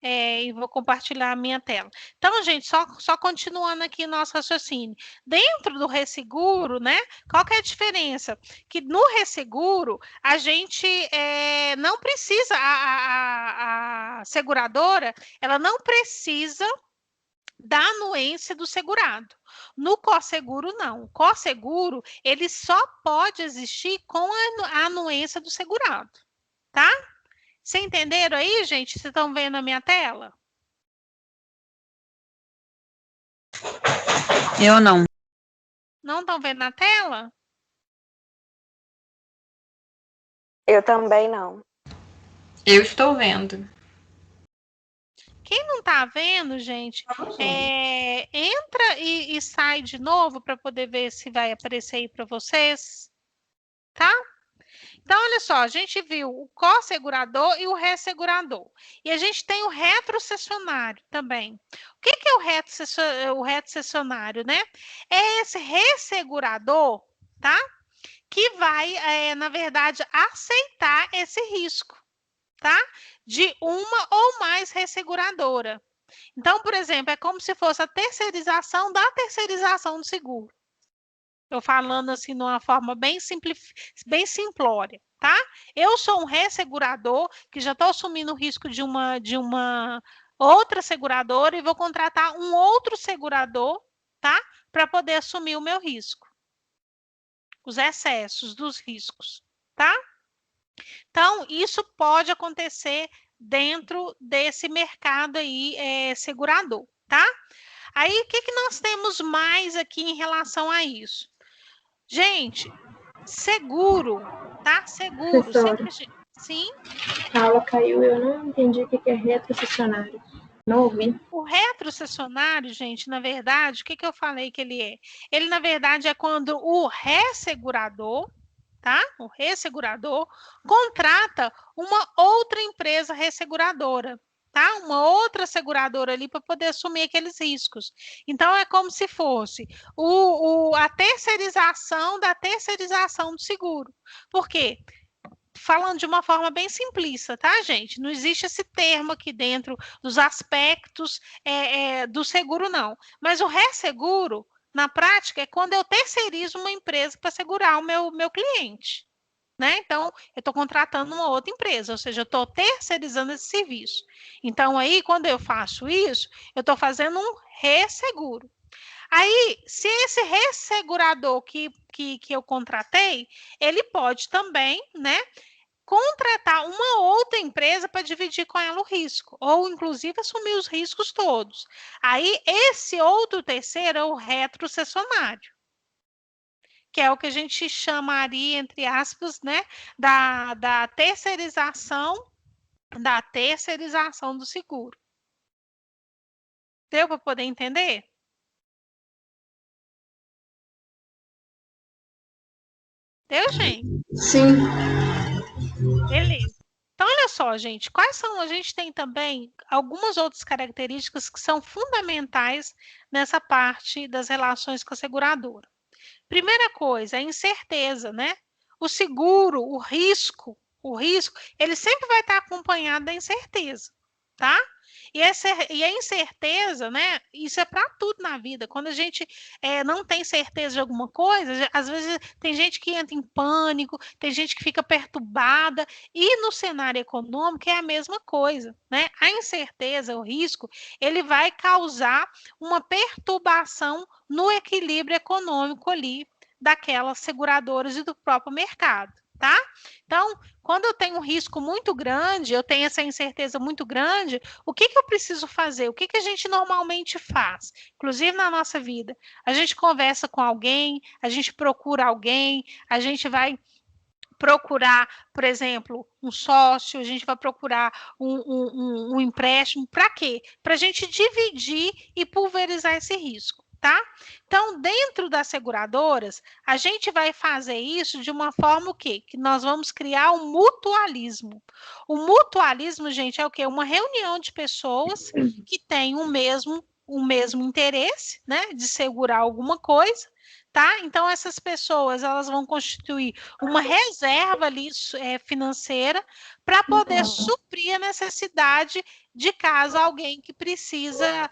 e vou compartilhar a minha tela. Então, gente, só continuando aqui nosso raciocínio. Dentro do resseguro, né? Qual que é a diferença? Que no resseguro, a gente não precisa, a seguradora, ela não precisa da anuência do segurado. No cosseguro, não. O cosseguro, ele só pode existir com a anuência do segurado, tá? Vocês entenderam aí, gente? Vocês estão vendo a minha tela? Eu não. Não estão vendo na tela? Eu também não. Eu estou vendo. Quem não está vendo, gente, entra e sai de novo para poder ver se vai aparecer aí para vocês, tá? Então, olha só, a gente viu o co-segurador e o ressegurador. E a gente tem o retrocessionário também. O que é o retrocessionário, né? É esse ressegurador, tá? Que vai, na verdade, aceitar esse risco, tá? De uma ou mais resseguradora. Então, por exemplo, é como se fosse a terceirização da terceirização do seguro. Eu falando assim, de uma forma bem simplória, tá? Eu sou um ressegurador que já estou assumindo o risco de uma outra seguradora e vou contratar um outro segurador, tá? Para poder assumir o meu risco. Os excessos dos riscos, tá? Então, isso pode acontecer dentro desse mercado aí segurador, tá? Aí, o que nós temos mais aqui em relação a isso? Gente, seguro, tá? Seguro. Professora, Sempre... Sim? a aula caiu e eu não entendi o que é retrocessionário. Não ouvi. O retrocessionário, gente, na verdade, o que eu falei que ele é? Ele, na verdade, é quando o ressegurador, tá? O ressegurador contrata uma outra empresa resseguradora, tá? Uma outra seguradora ali para poder assumir aqueles riscos. Então, é como se fosse a terceirização da terceirização do seguro. Por quê? Falando de uma forma bem simplista, tá, gente? Não existe esse termo aqui dentro dos aspectos do seguro, não. Mas o resseguro, na prática, é quando eu terceirizo uma empresa para segurar o meu cliente. Né? Então, eu estou contratando uma outra empresa, ou seja, eu estou terceirizando esse serviço. Então, aí, quando eu faço isso, eu estou fazendo um resseguro. Aí, se esse ressegurador que eu contratei, ele pode também, né, contratar uma outra empresa para dividir com ela o risco, ou inclusive assumir os riscos todos. Aí, esse outro terceiro é o retrocessionário, que é o que a gente chamaria, entre aspas, né, da terceirização do seguro. Deu para poder entender? Deu, gente? Sim. Beleza. Então, olha só, gente, quais são, a gente tem também algumas outras características que são fundamentais nessa parte das relações com a seguradora. Primeira coisa, a incerteza, né? O seguro, o risco, ele sempre vai estar acompanhado da incerteza, tá? E a incerteza, né? Isso é para tudo na vida. Quando a gente não tem certeza de alguma coisa, às vezes tem gente que entra em pânico, tem gente que fica perturbada, e no cenário econômico é a mesma coisa, né? A incerteza, o risco, ele vai causar uma perturbação no equilíbrio econômico ali daquelas seguradoras e do próprio mercado, tá? Então, quando eu tenho um risco muito grande, eu tenho essa incerteza muito grande, o que eu preciso fazer? O que a gente normalmente faz? Inclusive na nossa vida, a gente conversa com alguém, a gente procura alguém, a gente vai procurar, por exemplo, um sócio, a gente vai procurar um empréstimo, para quê? Para a gente dividir e pulverizar esse risco. Tá? Então, dentro das seguradoras, a gente vai fazer isso de uma forma o quê? Que nós vamos criar um mutualismo. O mutualismo, gente, é o quê? Uma reunião de pessoas que têm o mesmo interesse, né, de segurar alguma coisa, tá? Então, essas pessoas, elas vão constituir uma reserva ali financeira para poder suprir a necessidade de caso alguém que precisa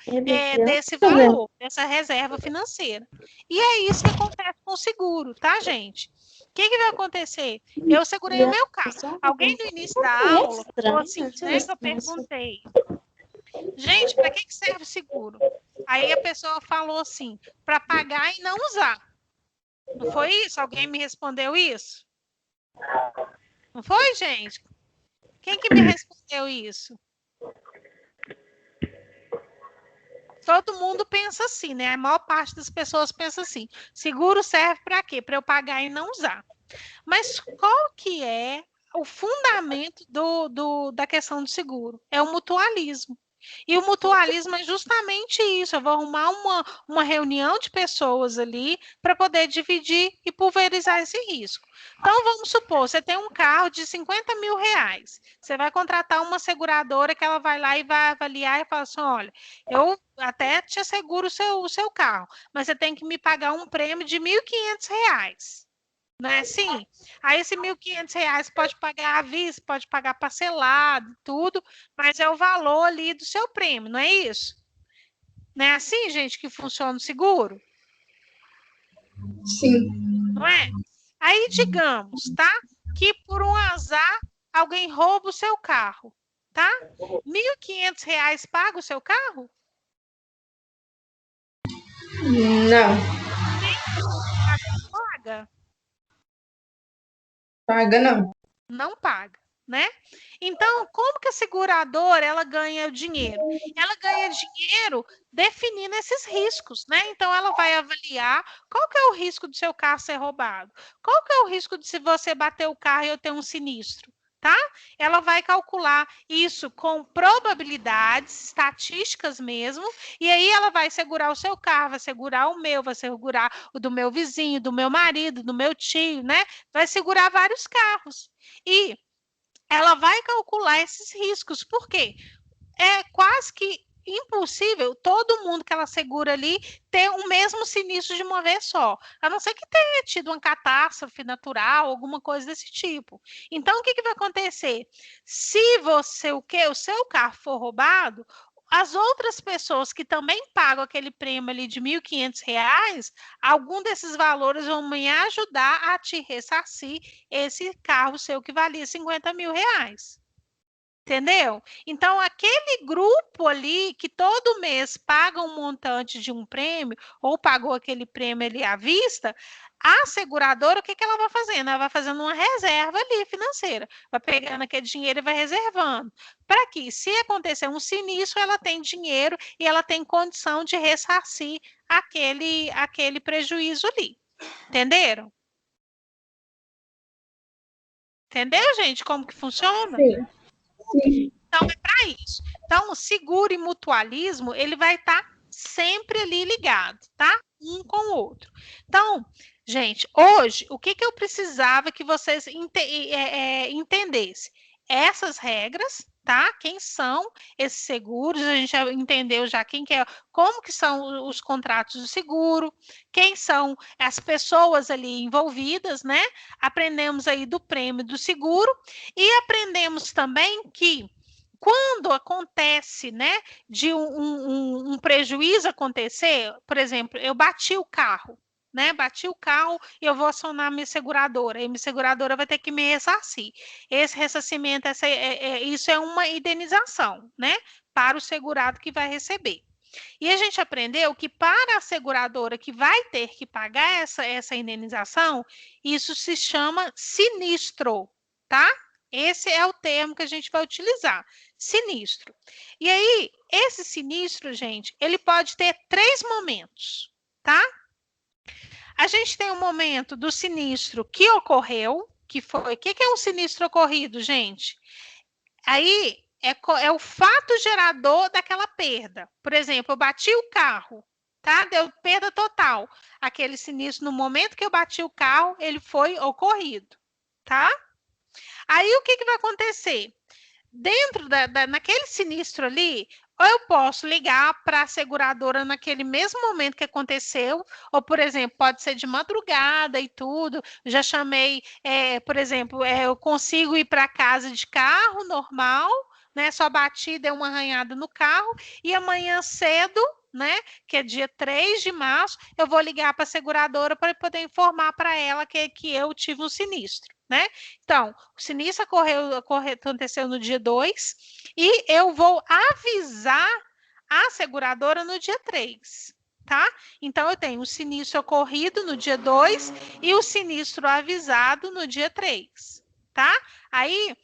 desse valor, dessa reserva financeira. E é isso que acontece com o seguro, tá, gente? O que vai acontecer? Eu segurei o meu carro. Alguém no início da aula falou assim, né, que eu perguntei, gente, para que serve o seguro? Aí a pessoa falou assim, para pagar e não usar. Não foi isso? Alguém me respondeu isso? Não foi, gente? Quem que me respondeu isso? Todo mundo pensa assim, né? A maior parte das pessoas pensa assim. Seguro serve para quê? Para eu pagar e não usar. Mas qual que é o fundamento da questão do seguro? É o mutualismo. E o mutualismo é justamente isso. Eu vou arrumar uma reunião de pessoas ali para poder dividir e pulverizar esse risco. Então, vamos supor, você tem um carro de 50 mil reais. Você vai contratar uma seguradora que ela vai lá e vai avaliar e fala assim, olha, eu até te asseguro o seu carro, mas você tem que me pagar um prêmio de R$ 1.500. Não é assim? Aí esse R$ 1.500 pode pagar à vista, pode pagar parcelado, tudo, mas é o valor ali do seu prêmio, não é isso? Não é assim, gente, que funciona o seguro? Sim. Não é? Aí, digamos, tá? Que por um azar, alguém rouba o seu carro, tá? R$ 1.500 paga o seu carro? Não. Paga? Paga não. Não paga, né? Então, como que a seguradora ela ganha o dinheiro? Ela ganha dinheiro definindo esses riscos, né? Então, ela vai avaliar qual que é o risco do seu carro ser roubado, qual que é o risco de se você bater o carro e eu ter um sinistro, tá? Ela vai calcular isso com probabilidades, estatísticas mesmo, e aí ela vai segurar o seu carro, vai segurar o meu, vai segurar o do meu vizinho, do meu marido, do meu tio, né? Vai segurar vários carros. E ela vai calcular esses riscos, porque é quase que impossível todo mundo que ela segura ali ter o mesmo sinistro de uma vez só, a não ser que tenha tido uma catástrofe natural, alguma coisa desse tipo. Então, o que vai acontecer? Se o seu carro for roubado, as outras pessoas que também pagam aquele prêmio ali de R$ 1.500, algum desses valores vão me ajudar a te ressarcir esse carro seu que valia R$ 50 mil. Entendeu? Então, aquele grupo ali que todo mês paga um montante de um prêmio, ou pagou aquele prêmio ali à vista, a seguradora, o que ela vai fazendo? Ela vai fazendo uma reserva ali financeira, vai pegando aquele dinheiro e vai reservando. Para que, se acontecer um sinistro, ela tem dinheiro e ela tem condição de ressarcir aquele prejuízo ali. Entenderam? Entendeu, gente, como que funciona? Sim. Sim. Então, é para isso. Então, o seguro e mutualismo, ele vai estar sempre ali ligado, tá? Um com o outro. Então, gente, hoje, o que eu precisava que vocês entendessem? Essas regras, tá? Quem são esses seguros? A gente já entendeu já quem que é, como que são os contratos de seguro, quem são as pessoas ali envolvidas, né? Aprendemos aí do prêmio do seguro e aprendemos também que quando acontece, né, de um prejuízo acontecer, por exemplo, eu bati o carro, né? Bati o carro e eu vou acionar a minha seguradora, e minha seguradora vai ter que me ressarcir. Esse ressarcimento, isso é uma indenização, né? Para o segurado que vai receber. E a gente aprendeu que para a seguradora que vai ter que pagar essa indenização, isso se chama sinistro, tá? Esse é o termo que a gente vai utilizar, sinistro. E aí, esse sinistro, gente, ele pode ter 3 momentos, tá? A gente tem um momento do sinistro que ocorreu, que foi... O que é um sinistro ocorrido, gente? Aí, é o fato gerador daquela perda. Por exemplo, eu bati o carro, tá? Deu perda total. Aquele sinistro, no momento que eu bati o carro, ele foi ocorrido, tá? Aí, o que vai acontecer? Dentro naquele sinistro ali, Ou eu posso ligar para a seguradora naquele mesmo momento que aconteceu, ou, por exemplo, pode ser de madrugada e tudo. Já chamei, por exemplo, eu consigo ir para casa de carro normal, né? Só bati, dei uma arranhada no carro, e amanhã cedo, né? Que é dia 3 de março, eu vou ligar para a seguradora para poder informar para ela que eu tive um sinistro, né? Então, o sinistro aconteceu no dia 2 e eu vou avisar a seguradora no dia 3, tá? Então, eu tenho o sinistro ocorrido no dia 2 e o sinistro avisado no dia 3, tá? Aí,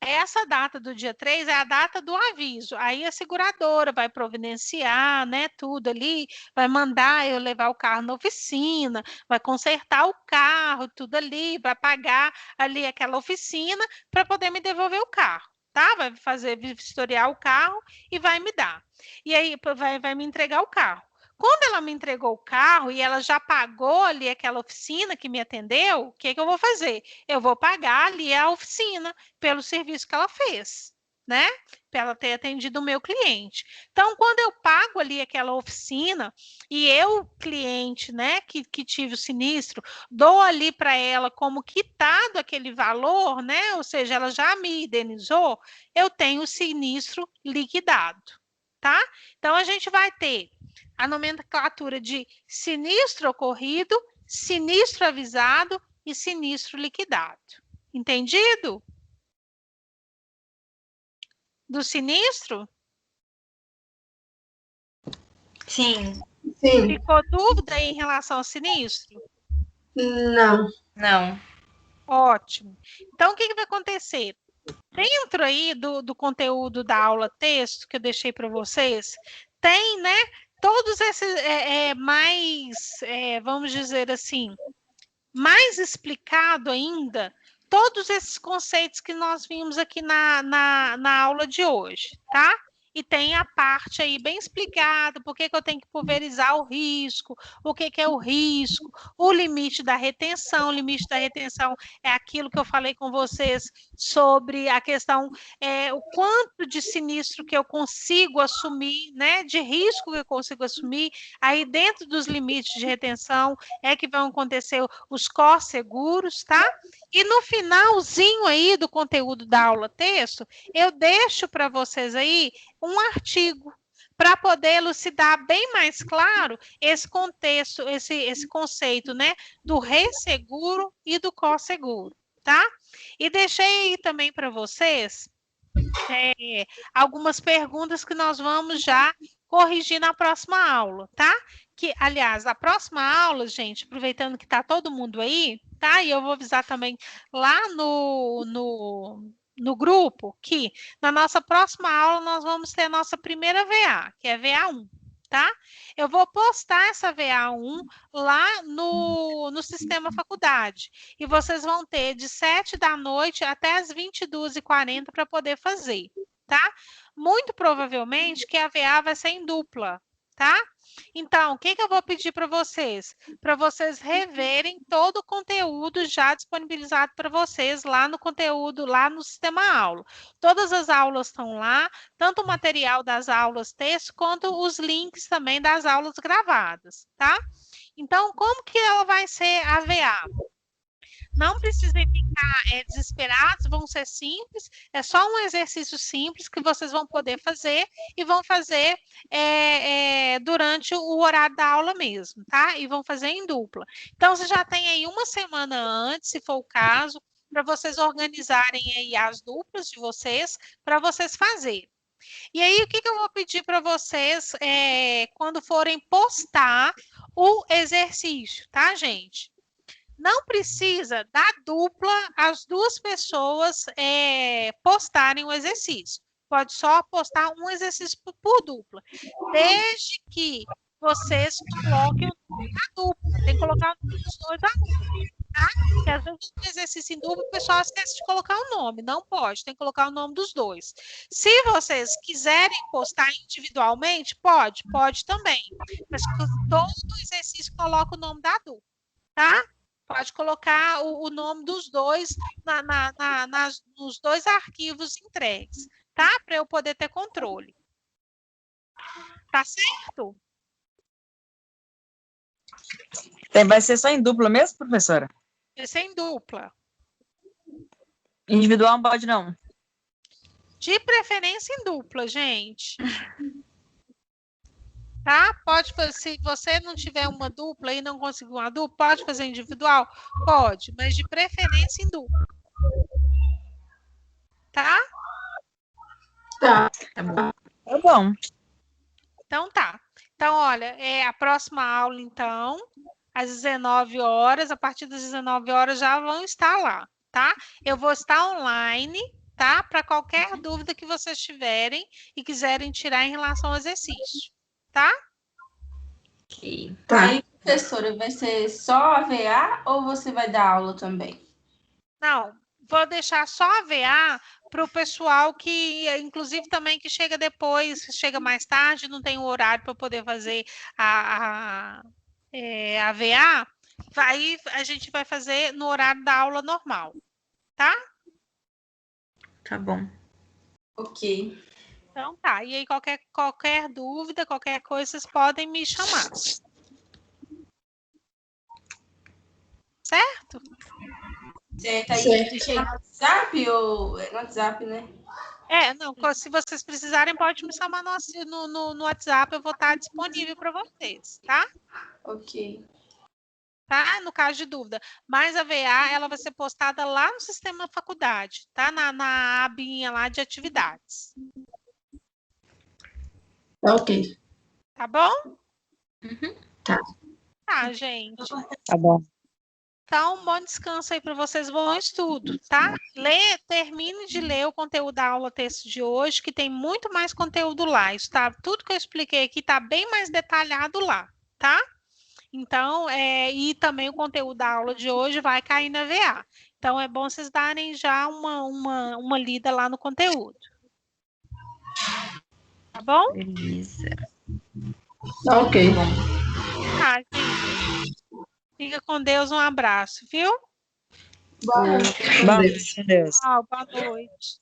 essa data do dia 3 é a data do aviso. Aí a seguradora vai providenciar, né, tudo ali, vai mandar eu levar o carro na oficina, vai consertar o carro, tudo ali, vai pagar ali aquela oficina para poder me devolver o carro, tá? Vai fazer vistoriar o carro e vai me dar. E aí vai me entregar o carro. Quando ela me entregou o carro e ela já pagou ali aquela oficina que me atendeu, o que eu vou fazer? Eu vou pagar ali a oficina pelo serviço que ela fez, né? Para ela ter atendido o meu cliente. Então, quando eu pago ali aquela oficina e eu, cliente, né, que tive o sinistro, dou ali para ela como quitado aquele valor, né? Ou seja, ela já me indenizou, eu tenho o sinistro liquidado, tá? Então, a gente vai ter a nomenclatura de sinistro ocorrido, sinistro avisado e sinistro liquidado. Entendido? Do sinistro? Sim. Sim. Ficou dúvida em relação ao sinistro? Não. Não. Ótimo. Então, o que vai acontecer? Dentro aí do conteúdo da aula texto que eu deixei para vocês, tem, né, todos esses vamos dizer assim, mais explicado ainda, todos esses conceitos que nós vimos aqui na aula de hoje, tá? E tem a parte aí bem explicada, por que eu tenho que pulverizar o risco, o que é o risco, o limite da retenção. O limite da retenção é aquilo que eu falei com vocês sobre a questão, o quanto de sinistro que eu consigo assumir, né? De risco que eu consigo assumir, aí dentro dos limites de retenção é que vão acontecer os co-seguros, tá? E no finalzinho aí do conteúdo da aula texto, eu deixo para vocês aí um artigo para poder elucidar bem mais claro esse contexto, esse conceito, né, do resseguro e do co-seguro, tá? E deixei aí também para vocês algumas perguntas que nós vamos já corrigir na próxima aula, tá? Que, aliás, a próxima aula, gente, aproveitando que está todo mundo aí, tá? E eu vou avisar também lá no grupo que na nossa próxima aula nós vamos ter a nossa primeira VA, que é VA1, tá? Eu vou postar essa VA1 lá no Sistema Faculdade. E vocês vão ter de 7 da noite até as 22h40 para poder fazer, tá? Muito provavelmente que a VA vai ser em dupla, tá? Então, o que eu vou pedir para vocês? Para vocês reverem todo o conteúdo já disponibilizado para vocês lá no conteúdo, lá no Sistema Aula. Todas as aulas estão lá, tanto o material das aulas texto, quanto os links também das aulas gravadas, tá? Então, como que ela vai ser a VA? Não precisem ficar desesperados, vão ser simples, é só um exercício simples que vocês vão poder fazer e vão fazer durante o horário da aula mesmo, tá? E vão fazer em dupla. Então, você já tem aí uma semana antes, se for o caso, para vocês organizarem aí as duplas de vocês, para vocês fazerem. E aí, o que eu vou pedir para vocês quando forem postar o exercício, tá, gente? Não precisa da dupla, as duas pessoas postarem o exercício. Pode só postar um exercício por dupla. Desde que vocês coloquem o nome da dupla. Tem que colocar o nome dos dois alunos, tá? Porque às vezes no exercício em dupla o pessoal esquece de colocar o nome. Não pode, tem que colocar o nome dos dois. Se vocês quiserem postar individualmente, pode também. Mas todo exercício coloca o nome da dupla, tá? Pode colocar o nome dos dois nos dois arquivos entregues, tá? Para eu poder ter controle. Tá certo? Vai ser só em dupla mesmo, professora? Vai ser em dupla. Individual não pode, não. De preferência em dupla, gente. Tá? Pode fazer, se você não tiver uma dupla e não conseguir uma dupla, pode fazer individual? Pode, mas de preferência em dupla. Tá? Tá. Tá bom. Tá bom. Então tá. Então, olha, a próxima aula, então, às 19 horas, a partir das 19 horas já vão estar lá, tá? Eu vou estar online, tá? Para qualquer dúvida que vocês tiverem e quiserem tirar em relação ao exercício, tá? Ok. Tá. Aí, professora, vai ser só AVA ou você vai dar aula também? Não, vou deixar só a VA para o pessoal que, inclusive também que chega depois, chega mais tarde, não tem o horário para poder fazer a VA, aí a gente vai fazer no horário da aula normal, tá? Tá bom. Ok. Então tá, e aí qualquer dúvida, qualquer coisa, vocês podem me chamar. Certo? Certo. Aí, Certo. é no WhatsApp ou... É no WhatsApp, né? Não, se vocês precisarem, pode me chamar no WhatsApp, eu vou estar disponível para vocês, tá? Ok. Tá? No caso de dúvida. Mas a VA, ela vai ser postada lá no sistema da faculdade, tá? Na abinha lá de atividades. Tá ok. Tá bom? Tá. Tá, gente. Tá bom. Então, bom descanso aí para vocês, bom estudo, tá? Termine de ler o conteúdo da aula texto de hoje, que tem muito mais conteúdo lá. Isso tá, tudo que eu expliquei aqui tá bem mais detalhado lá, tá? Então, e também o conteúdo da aula de hoje vai cair na VA. Então, é bom vocês darem já uma lida lá no conteúdo. Tá bom? Beleza. Tá ok. Tá, gente. Fica com Deus, um abraço, viu? Boa noite. Com Bom, Deus. com Deus. Tchau, boa noite.